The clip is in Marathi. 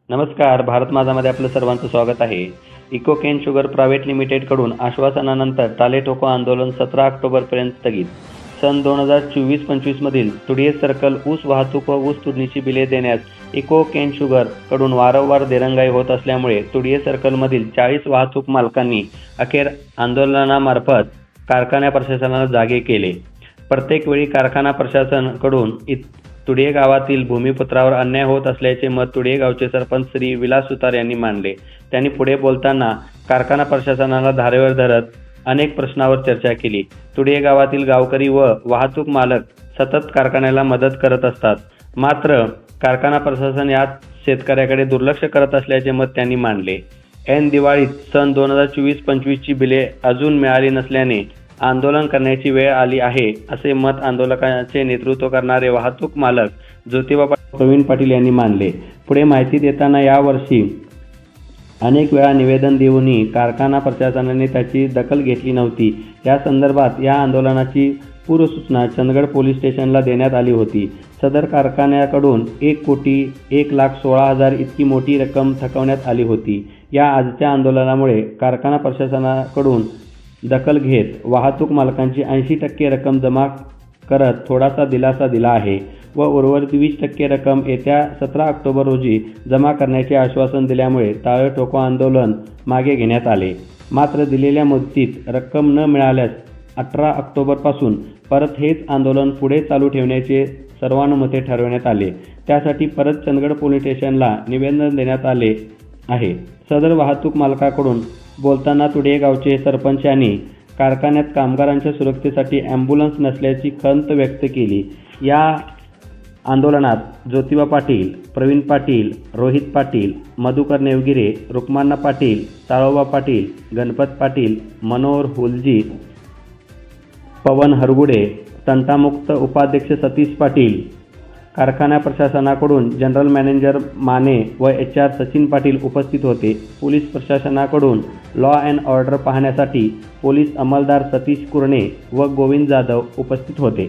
नमस्कार. भारत माझामध्ये आपलं सर्वांचं स्वागत आहे. इको केन शुगर प्रायव्हेट लिमिटेडकडून आश्वासनानंतर टाले ठोको आंदोलन 17 ऑक्टोबरपर्यंत स्थगित. सन 2024-25 मधील तुडिये सर्कल ऊस वाहतूक व ऊस तोडणीची बिले देण्यास इको केन शुगर कडून वारंवार दिरंगाई होत असल्यामुळे तुडिये सर्कलमधील 40 वाहतूक मालकांनी अखेर आंदोलनामार्फत कारखाना प्रशासनाला जागे केले. प्रत्येक वेळी कारखाना प्रशासनाकडून तुडिये गावातील भूमिपुत्रावर अन्याय होत असल्याचे मत तुडिये गावचे सरपंच श्री विलास सुतार यांनी मांडले. त्यांनी पुढे बोलताना कारखाना प्रशासनाला धारेवर धरत अनेक प्रश्नावर चर्चा केली. तुडिये गावातील गावकरी व वाहतूक मालक सतत कारखान्याला मदत करत असतात, मात्र कारखाना प्रशासन यात शेतकऱ्याकडे दुर्लक्ष करत असल्याचे मत त्यांनी मांडले. ऐन दिवाळीत सन 2024-25ची बिले अजून मिळाली नसल्याने आंदोलन करण्याची वेळ आली आहे, असे मत आंदोलकांचे नेतृत्व करणारे वाहतूक मालक ज्योतिबा प्रवीण पाटील यांनी मांडले. पुढे माहिती देताना यावर्षी अनेक वेळा निवेदन देऊनही कारखाना प्रशासनाने त्याची दखल घेतली नव्हती. या संदर्भात या आंदोलनाची पूर्वसूचना चंदगड पोलीस स्टेशनला देण्यात आली होती. सदर कारखान्याकडून 1,01,16,000 इतकी मोठी रक्कम थकवण्यात आली होती. या आजच्या आंदोलनामुळे कारखाना प्रशासनाकडून दखल घेत वाहतूक मालकांची 80% रक्कम जमा करत थोडासा दिलासा दिला आहे व उर्वरित 20% रक्कम येत्या 17 ऑक्टोबर रोजी जमा करण्याचे आश्वासन दिल्यामुळे टाळे ठोको आंदोलन मागे घेण्यात आले. मात्र दिलेल्या मुदतीत रक्कम न मिळाल्यास 18 ऑक्टोबरपासून परत हेच आंदोलन पुढे चालू ठेवण्याचे सर्वानुमते ठरवण्यात आले. त्यासाठी परत चंदगड पोलीस स्टेशनला निवेदन देण्यात आले आहे. सदर वाहतूक मालकाकडून बोलताना तुडिये गावचे सरपंच यांनी कारखान्यात कामगारांच्या सुरक्षेसाठी ॲम्ब्युलन्स नसल्याची खंत व्यक्त केली. या आंदोलनात ज्योतिबा पाटील, प्रवीण पाटील, रोहित पाटील, मधुकर नेवगिरे, रुक्माना पाटील, साळोबा पाटील, गणपत पाटील, मनोहर हुलजी, पवन हरगुडे, तंटामुक्त उपाध्यक्ष सतीश पाटील, कारखाना प्रशासनाकडून जनरल मॅनेजर माने व HR सचिन पाटील उपस्थित होते. पोलीस प्रशासनाकडून लॉ अँड ऑर्डर पाहण्यासाठी पोलीस अंमलदार सतीश कुरणे व गोविंद जाधव उपस्थित होते.